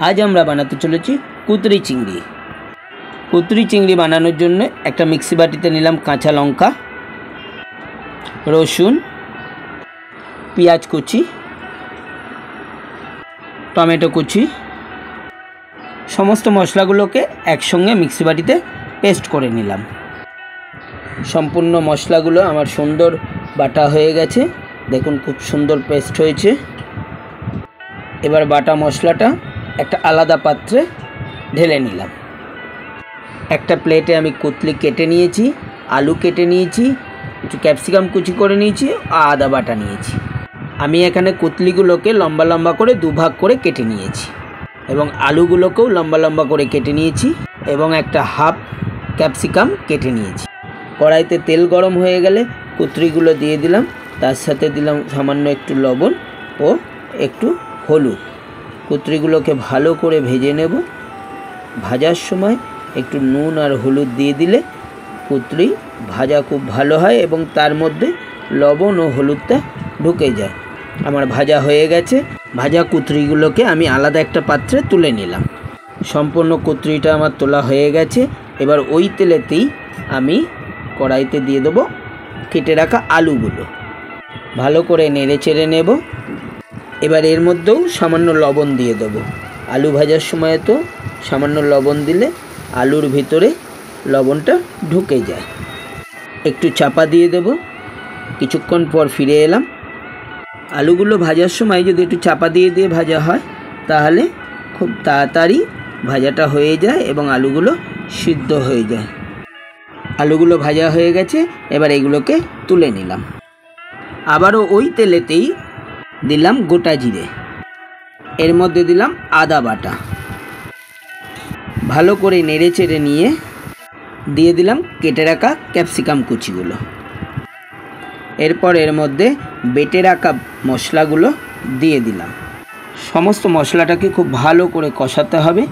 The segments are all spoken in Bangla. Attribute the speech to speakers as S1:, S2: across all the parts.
S1: आज আমরা বানাতে চলেছি কুতরি চিংড়ি। কুতরি চিংড়ি বানানোর জন্য একটা মিক্সি বাটিতে নিলাম কাঁচা লঙ্কা, রসুন, পেঁয়াজ কুচি, টমেটো কুচি, সমস্ত মশলাগুলোকে একসঙ্গে মিক্সি বাটিতে পেস্ট করে নিলাম। সম্পূর্ণ মশলাগুলো আমার সুন্দর বাটা হয়ে গেছে, দেখুন খুব সুন্দর পেস্ট হয়েছে। এবার বাটা মশলাটা একটা আলাদা পাত্রে ঢেলে নিলাম। একটা প্লেটে আমি কুতলি কেটে নিয়েছি, আলু কেটে নিয়েছি, একটু ক্যাপসিকাম কুচি করে নিয়েছি, আদা বাটা নিয়েছি। আমি এখানে কুতলিগুলোকে লম্বা লম্বা করে দুভাগ করে কেটে নিয়েছি এবং আলুগুলোকেও লম্বা লম্বা করে কেটে নিয়েছি এবং একটা হাফ ক্যাপসিকাম কেটে নিয়েছি। কড়াইতে তেল গরম হয়ে গেলে কুতরিগুলো দিয়ে দিলাম, তার সাথে দিলাম সামান্য একটু লবণ ও একটু হলুদ। কুতরিগুলোকে ভালো করে ভেজে নেব। ভাজার সময় একটু নুন আর হলুদ দিয়ে দিলে কুতরি ভাজা খুব ভালো হয় এবং তার মধ্যে লবণ ও হলুদটা ঢুকে যায়। আমার ভাজা হয়ে গেছে। ভাজা কুতরিগুলোকে আমি আলাদা একটা পাত্রে তুলে নিলাম। সম্পূর্ণ কুতরিটা আমার তোলা হয়ে গেছে। এবার ওই তেলেতেই আমি কড়াইতে দিয়ে দেবো কেটে রাখা আলুগুলো, ভালো করে নেড়ে চেড়ে নেব। এবার এর মধ্যেও সামান্য লবণ দিয়ে দেবো। আলু ভাজার সময় তো সামান্য লবণ দিলে আলুর ভিতরে লবণটা ঢুকে যায়। একটু চাপা দিয়ে দেব। কিছুক্ষণ পর ফিরে এলাম। আলুগুলো ভাজার সময় যদি একটু চাপা দিয়ে দিয়ে ভাজা হয় তাহলে খুব তাড়াতাড়ি ভাজাটা হয়ে যায় এবং আলুগুলো সিদ্ধ হয়ে যায়। আলুগুলো ভাজা হয়ে গেছে, এবার এগুলোকে তুলে নিলাম। আবারও ওই তেলেতেই দিলাম গোটা জিরে, এর মধ্যে দিলাম আদা বাটা, ভালো করে নেড়ে চেড়ে নিয়ে দিয়ে দিলাম কেটে রাখা ক্যাপসিকাম কুচিগুলো। এরপর এর মধ্যে বেটে রাখা মশলাগুলো দিয়ে দিলাম। সমস্ত মশলাটাকে খুব ভালো করে কষাতে হবে,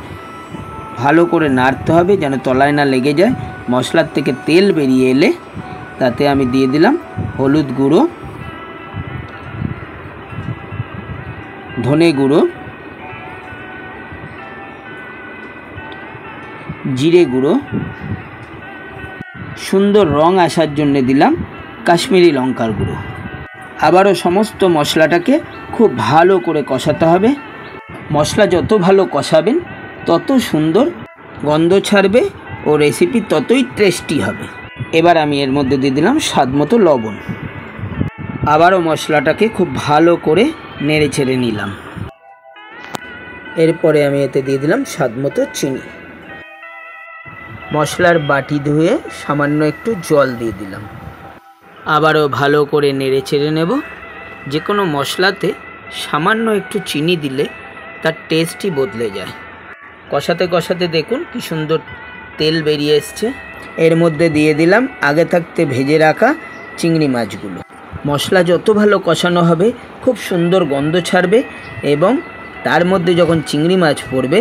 S1: ভালো করে নাড়তে হবে যেন তলায় না লেগে যায়। মশলার থেকে তেল বেরিয়ে এলে তাতে আমি দিয়ে দিলাম হলুদ গুঁড়ো, ধনে গুঁড়ো, জিরে গুঁড়ো, সুন্দর রং আসার জন্য দিলাম কাশ্মীরি লঙ্কার গুঁড়ো। আবারও সমস্ত মশলাটাকে খুব ভালো করে কষাতে হবে। মশলা যত ভালো কষাবেন তত সুন্দর গন্ধ ছাড়বে ও রেসিপি ততই টেস্টি হবে। এবার আমি এর মধ্যে দিয়ে দিলাম স্বাদমতো লবণ। আবারও মশলাটাকে খুব ভালো করে নেড়ে ছেড়ে নিলাম। এরপরে আমি এতে দিয়ে দিলাম স্বাদমতো চিনি। মশলার বাটি ধুয়ে সামান্য একটু জল দিয়ে দিলাম। আবারও ভালো করে নেড়ে চেড়ে নেব। যে কোনো মশলাতে সামান্য একটু চিনি দিলে তার টেস্টই বদলে যায়। কষাতে কষাতে দেখুন কি সুন্দর তেল বেরিয়ে এসছে। এর মধ্যে দিয়ে দিলাম আগে থাকতে ভেজে রাখা চিংড়ি মাছগুলো। মশলা যত ভালো কষানো হবে খুব সুন্দর গন্ধ ছাড়বে এবং তার মধ্যে যখন চিংড়ি মাছ পড়বে,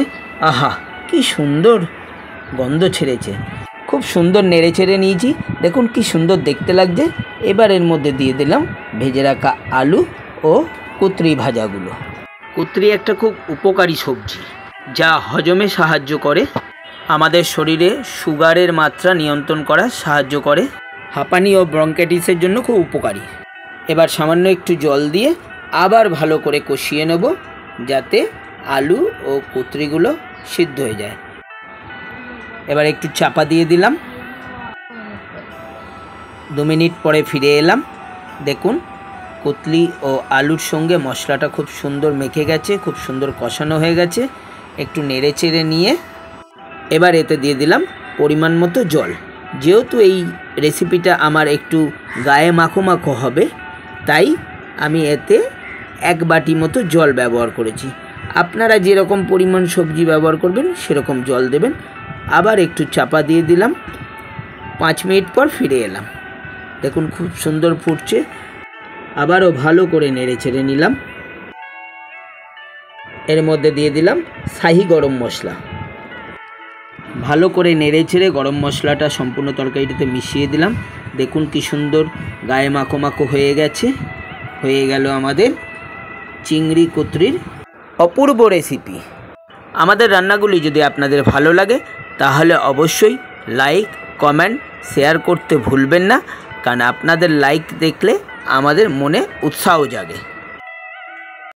S1: আহা কি সুন্দর গন্ধ ছেড়েছে। খুব সুন্দর নেড়ে চেড়ে নিয়েছি, দেখুন কি সুন্দর দেখতে লাগছে। এবার এর মধ্যে দিয়ে দিলাম ভেজে রাখা আলু ও কুতরি ভাজাগুলো। কুতরি একটা খুব উপকারী সবজি যা হজমে সাহায্য করে, আমাদের শরীরে সুগারের মাত্রা নিয়ন্ত্রণ করা সাহায্য করে, হাঁপানি ও ব্রঙ্কাইটিসের জন্য খুব উপকারী। এবার সামান্য একটু জল দিয়ে আবার ভালো করে কষিয়ে নেব যাতে আলু ও কুতরিগুলো সিদ্ধ হয়ে যায়। এবার একটু চাপা দিয়ে দিলাম। 2 মিনিট পরে ফিরে এলাম। দেখুন কুতলি ও আলুর সঙ্গে মশলাটা খুব সুন্দর মেখে গেছে, খুব সুন্দর কষানো হয়ে গেছে। একটু নেড়ে চেড়ে নিয়ে এবার এতে দিয়ে দিলাম পরিমাণ মতো জল। যেহেতু এই রেসিপিটা আমার একটু গায়ে মাখো মাখো হবে তাই আমি এতে 1 বাটি মতো জল ব্যবহার করেছি। আপনারা যেরকম পরিমাণ সবজি ব্যবহার করবেন সেরকম জল দেবেন। আবার একটু চাপা দিয়ে দিলাম। 5 মিনিট পর ফিরে এলাম। দেখুন খুব সুন্দর ফুটছে। আবারও ভালো করে নেড়ে চেড়ে নিলাম। এর মধ্যে দিয়ে দিলাম শাহি গরম মশলা। ভালো করে নেড়ে চেড়ে গরম মশলাটা সম্পূর্ণ তরকারিটাতে মিশিয়ে দিলাম। দেখুন কি সুন্দর গায়ে মাখো মাখো হয়ে গেছে। হয়ে গেল আমাদের চিংড়ি কুতরির অপূর্ব রেসিপি। আমাদের রান্নাগুলি যদি আপনাদের ভালো লাগে তাহলে অবশ্যই লাইক, কমেন্ট, শেয়ার করতে ভুলবেন না, কারণ আপনাদের লাইক দেখলে আমাদের মনে উৎসাহ জাগে।